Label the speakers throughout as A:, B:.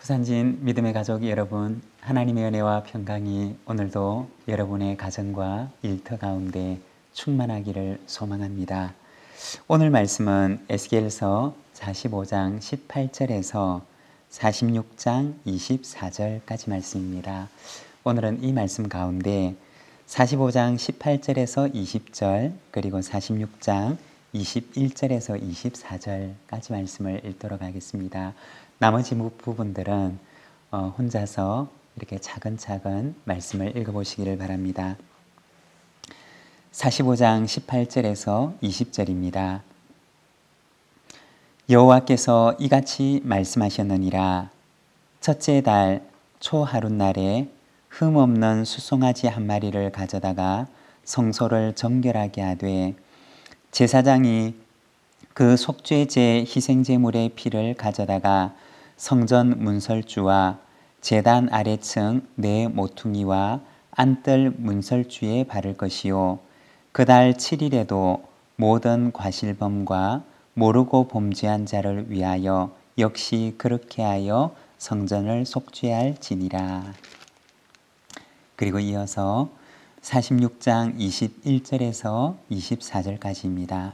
A: 부산진 믿음의 가족 여러분, 하나님의 은혜와 평강이 오늘도 여러분의 가정과 일터 가운데 충만하기를 소망합니다. 오늘 말씀은 에스겔서 45장 18절에서 46장 24절까지 말씀입니다. 오늘은 이 말씀 가운데 45장 18절에서 20절 그리고 46장 21절에서 24절까지 말씀을 읽도록 하겠습니다. 나머지 부분들은 혼자서 이렇게 차근차근 말씀을 읽어보시기를 바랍니다. 45장 18절에서 20절입니다. 여호와께서 이같이 말씀하셨느니라. 첫째 달 초하룻날에 흠없는 수송아지 한 마리를 가져다가 성소를 정결하게 하되 제사장이 그 속죄제 희생제물의 피를 가져다가 성전 문설주와 제단 아래층 네 모퉁이와 안뜰 문설주에 바를 것이요 그달 7일에도 모든 과실범과 모르고 범죄한 자를 위하여 역시 그렇게 하여 성전을 속죄할지니라. 그리고 이어서 46장 21절에서 24절까지입니다.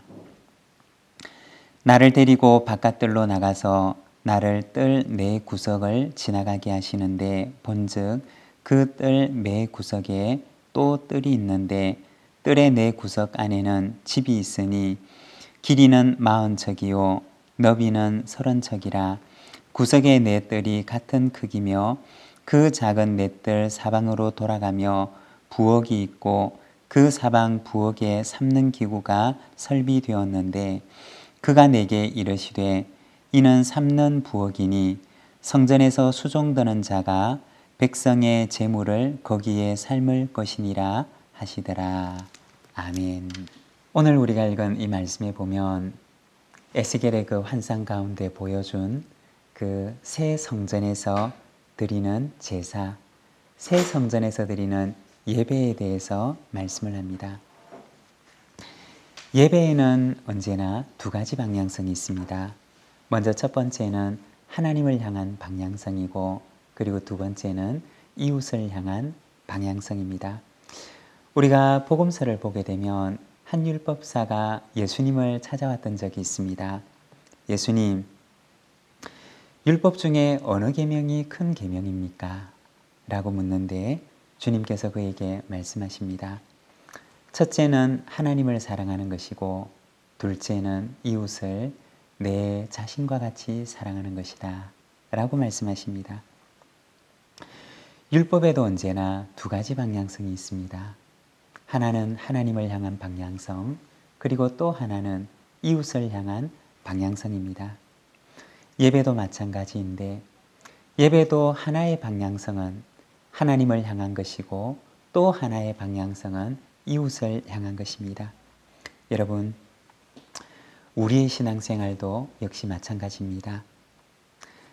A: 나를 데리고 바깥들로 나가서 나를 뜰 네 구석을 지나가게 하시는데 본즉 그 뜰 매 구석에 또 뜰이 있는데 뜰의 네 구석 안에는 집이 있으니 길이는 40척이요 너비는 30척이라. 구석의 네 뜰이 같은 크기며 그 작은 네 뜰 사방으로 돌아가며 부엌이 있고 그 사방 부엌에 삶는 기구가 설비되었는데 그가 내게 이르시되 이는 삶는 부엌이니 성전에서 수종드는 자가 백성의 재물을 거기에 삶을 것이니라 하시더라. 아멘. 오늘 우리가 읽은 이 말씀에 보면 에스겔의 그 환상 가운데 보여준 그 새 성전에서 드리는 제사, 새 성전에서 드리는 예배에 대해서 말씀을 합니다. 예배에는 언제나 두 가지 방향성이 있습니다. 먼저 첫 번째는 하나님을 향한 방향성이고 그리고 두 번째는 이웃을 향한 방향성입니다. 우리가 복음서를 보게 되면 한 율법사가 예수님을 찾아왔던 적이 있습니다. 예수님, 율법 중에 어느 계명이 큰 계명입니까? 라고 묻는데 주님께서 그에게 말씀하십니다. 첫째는 하나님을 사랑하는 것이고 둘째는 이웃을 내 자신과 같이 사랑하는 것이다 라고 말씀하십니다. 율법에도 언제나 두 가지 방향성이 있습니다. 하나는 하나님을 향한 방향성, 그리고 또 하나는 이웃을 향한 방향성입니다. 예배도 마찬가지인데 예배도 하나의 방향성은 하나님을 향한 것이고 또 하나의 방향성은 이웃을 향한 것입니다. 여러분, 우리의 신앙생활도 역시 마찬가지입니다.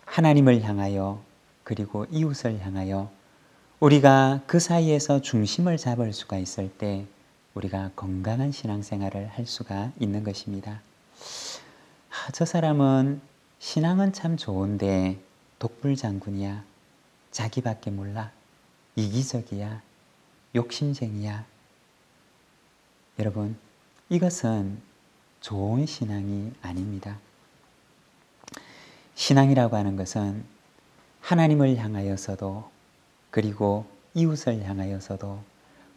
A: 하나님을 향하여 그리고 이웃을 향하여 우리가 그 사이에서 중심을 잡을 수가 있을 때 우리가 건강한 신앙생활을 할 수가 있는 것입니다. 저 사람은 신앙은 참 좋은데 독불장군이야, 자기밖에 몰라, 이기적이야, 욕심쟁이야. 여러분, 이것은 좋은 신앙이 아닙니다. 신앙이라고 하는 것은 하나님을 향하여서도 그리고 이웃을 향하여서도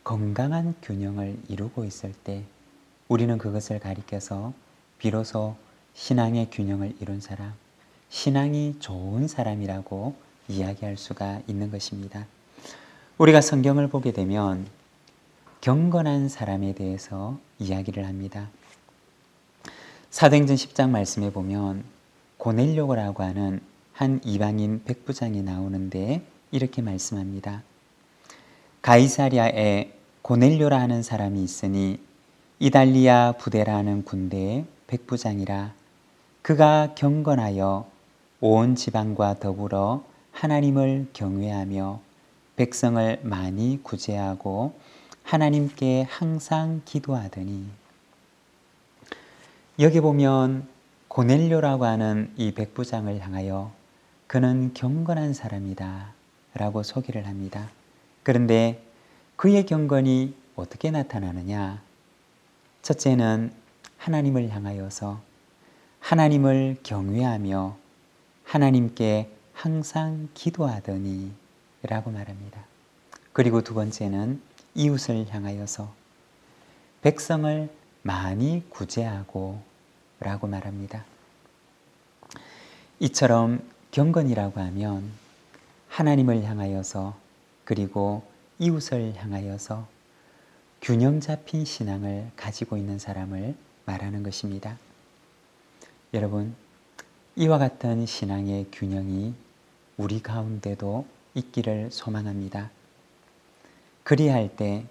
A: 건강한 균형을 이루고 있을 때 우리는 그것을 가리켜서 비로소 신앙의 균형을 이룬 사람, 신앙이 좋은 사람이라고 이야기할 수가 있는 것입니다. 우리가 성경을 보게 되면 경건한 사람에 대해서 이야기를 합니다. 사도행전 10장 말씀에 보면 고넬료라고 하는 한 이방인 백부장이 나오는데 이렇게 말씀합니다. 가이사랴에 고넬료라 하는 사람이 있으니 이달리아 부대라 하는 군대의 백부장이라. 그가 경건하여 온 지방과 더불어 하나님을 경외하며 백성을 많이 구제하고 하나님께 항상 기도하더니. 여기 보면 고넬료라고 하는 이 백부장을 향하여 그는 경건한 사람이다 라고 소개를 합니다. 그런데 그의 경건이 어떻게 나타나느냐? 첫째는 하나님을 향하여서 하나님을 경외하며 하나님께 항상 기도하더니 라고 말합니다. 그리고 두 번째는 이웃을 향하여서 백성을 많이 구제하고 라고 말합니다. 이처럼 경건이라고 하면 하나님을 향하여서 그리고 이웃을 향하여서 균형 잡힌 신앙을 가지고 있는 사람을 말하는 것입니다. 여러분, 이와 같은 신앙의 균형이 우리 가운데도 있기를 소망합니다. 그리할 때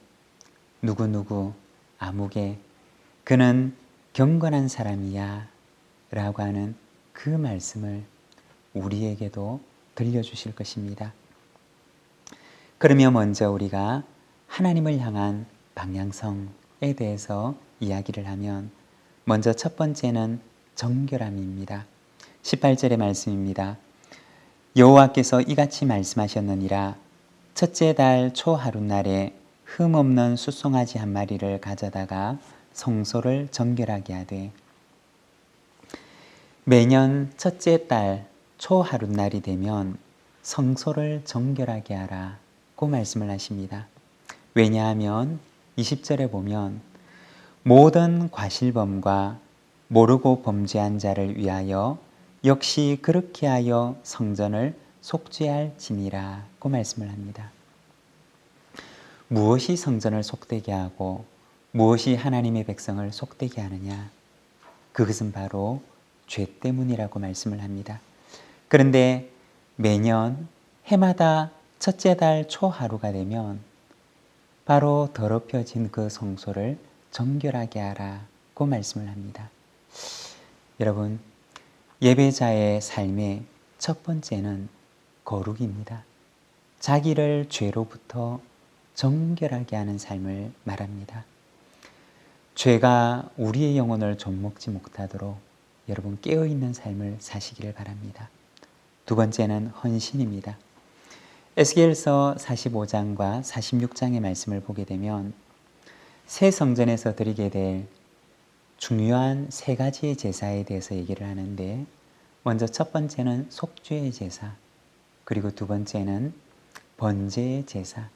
A: 누구누구 아무개 그는 경건한 사람이야 라고 하는 그 말씀을 우리에게도 들려주실 것입니다. 그러면 먼저 우리가 하나님을 향한 방향성에 대해서 이야기를 하면 먼저 첫 번째는 정결함입니다. 18절의 말씀입니다. 여호와께서 이같이 말씀하셨느니라. 첫째 달 초하룻날에 흠없는 숫송아지 한 마리를 가져다가 성소를 정결하게 하되, 매년 첫째 달 초하룻날이 되면 성소를 정결하게 하라고 말씀을 하십니다. 왜냐하면 20절에 보면 모든 과실범과 모르고 범죄한 자를 위하여 역시 그렇게 하여 성전을 속죄할지니라고 말씀을 합니다. 무엇이 성전을 속되게 하고 무엇이 하나님의 백성을 속되게 하느냐? 그것은 바로 죄 때문이라고 말씀을 합니다. 그런데 매년 해마다 첫째 달 초하루가 되면 바로 더럽혀진 그 성소를 정결하게 하라고 말씀을 합니다. 여러분, 예배자의 삶의 첫 번째는 거룩입니다. 자기를 죄로부터 정결하게 하는 삶을 말합니다. 죄가 우리의 영혼을 좀먹지 못하도록 여러분 깨어있는 삶을 사시기를 바랍니다. 두 번째는 헌신입니다. 에스겔서 45장과 46장의 말씀을 보게 되면 새 성전에서 드리게 될 중요한 세 가지의 제사에 대해서 얘기를 하는데, 먼저 첫 번째는 속죄의 제사, 그리고 두 번째는 번제의 제사,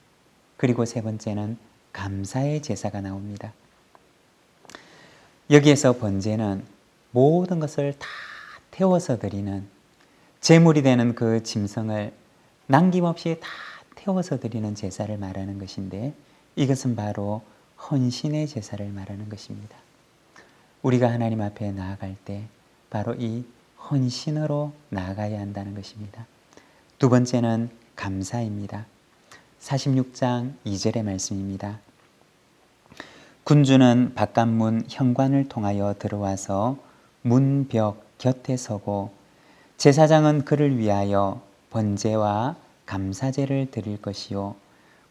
A: 그리고 세 번째는 감사의 제사가 나옵니다. 여기에서 번제는 모든 것을 다 태워서 드리는, 제물이 되는 그 짐승을 남김없이 다 태워서 드리는 제사를 말하는 것인데, 이것은 바로 헌신의 제사를 말하는 것입니다. 우리가 하나님 앞에 나아갈 때 바로 이 헌신으로 나아가야 한다는 것입니다. 두 번째는 감사입니다. 46장 2절의 말씀입니다. 군주는 바깥문 현관을 통하여 들어와서 문벽 곁에 서고 제사장은 그를 위하여 번제와 감사제를 드릴 것이요,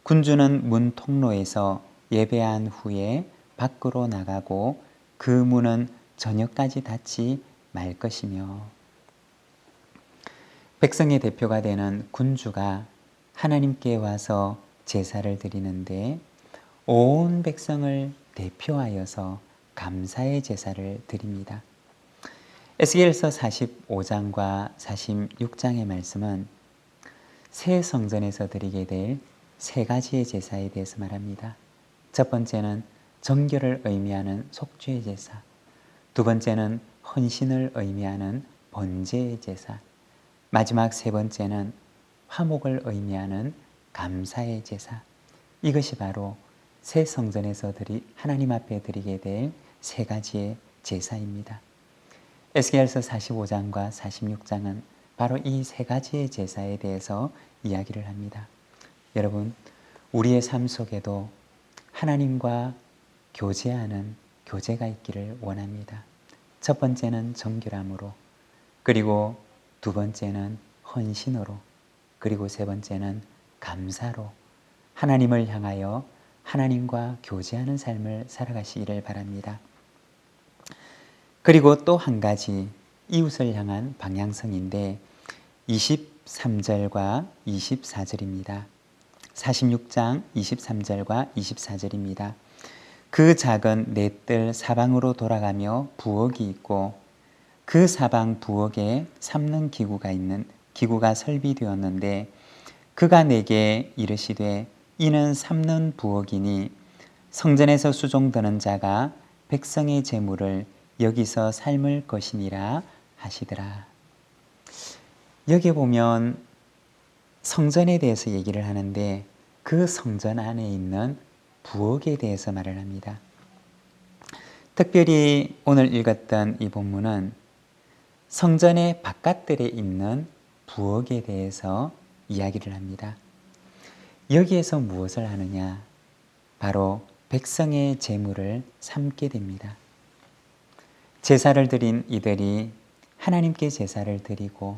A: 군주는 문 통로에서 예배한 후에 밖으로 나가고 그 문은 저녁까지 닫지 말 것이며, 백성의 대표가 되는 군주가 하나님께 와서 제사를 드리는데 온 백성을 대표하여서 감사의 제사를 드립니다. 에스겔서 45장과 46장의 말씀은 새 성전에서 드리게 될 세 가지의 제사에 대해서 말합니다. 첫 번째는 정결을 의미하는 속죄의 제사, 두 번째는 헌신을 의미하는 번제의 제사, 마지막 세 번째는 화목을 의미하는 감사의 제사. 이것이 바로 새 성전에서 하나님 앞에 드리게 될 세 가지의 제사입니다. 에스겔서 45장과 46장은 바로 이 세 가지의 제사에 대해서 이야기를 합니다. 여러분, 우리의 삶 속에도 하나님과 교제하는 교제가 있기를 원합니다. 첫 번째는 정결함으로, 그리고 두 번째는 헌신으로, 그리고 세 번째는 감사로 하나님을 향하여 하나님과 교제하는 삶을 살아가시기를 바랍니다. 그리고 또 한 가지 이웃을 향한 방향성인데, 23절과 24절입니다. 46장 23절과 24절입니다. 그 작은 네 뜰 사방으로 돌아가며 부엌이 있고 그 사방 부엌에 삶는 기구가 설비되었는데 그가 내게 이르시되 이는 삶는 부엌이니 성전에서 수종드는 자가 백성의 재물을 여기서 삶을 것이니라 하시더라. 여기 보면 성전에 대해서 얘기를 하는데 그 성전 안에 있는 부엌에 대해서 말을 합니다. 특별히 오늘 읽었던 이 본문은 성전의 바깥들에 있는 부엌에 대해서 이야기를 합니다. 여기에서 무엇을 하느냐? 바로 백성의 재물을 삼게 됩니다. 제사를 드린 이들이 하나님께 제사를 드리고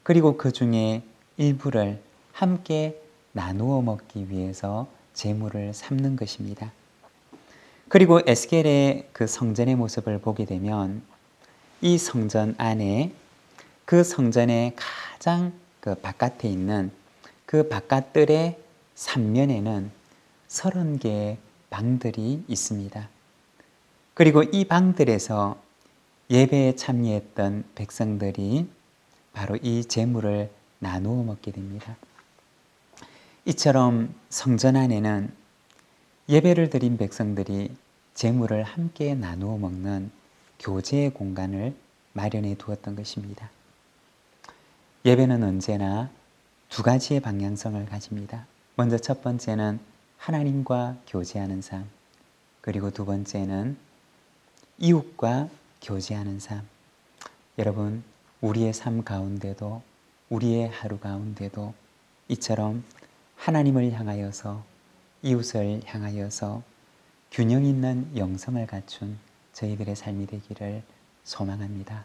A: 그리고 그 중에 일부를 함께 나누어 먹기 위해서 재물을 삼는 것입니다. 그리고 에스겔의 그 성전의 모습을 보게 되면 이 성전 안에 그 성전의 가장 그 바깥에 있는 그 바깥뜰의 삼면에는 30개의 방들이 있습니다. 그리고 이 방들에서 예배에 참여했던 백성들이 바로 이 제물을 나누어 먹게 됩니다. 이처럼 성전 안에는 예배를 드린 백성들이 제물을 함께 나누어 먹는 교제의 공간을 마련해 두었던 것입니다. 예배는 언제나 두 가지의 방향성을 가집니다. 먼저 첫 번째는 하나님과 교제하는 삶, 그리고 두 번째는 이웃과 교제하는 삶. 여러분, 우리의 삶 가운데도 우리의 하루 가운데도 이처럼 하나님을 향하여서 이웃을 향하여서 균형 있는 영성을 갖춘 저희들의 삶이 되기를 소망합니다.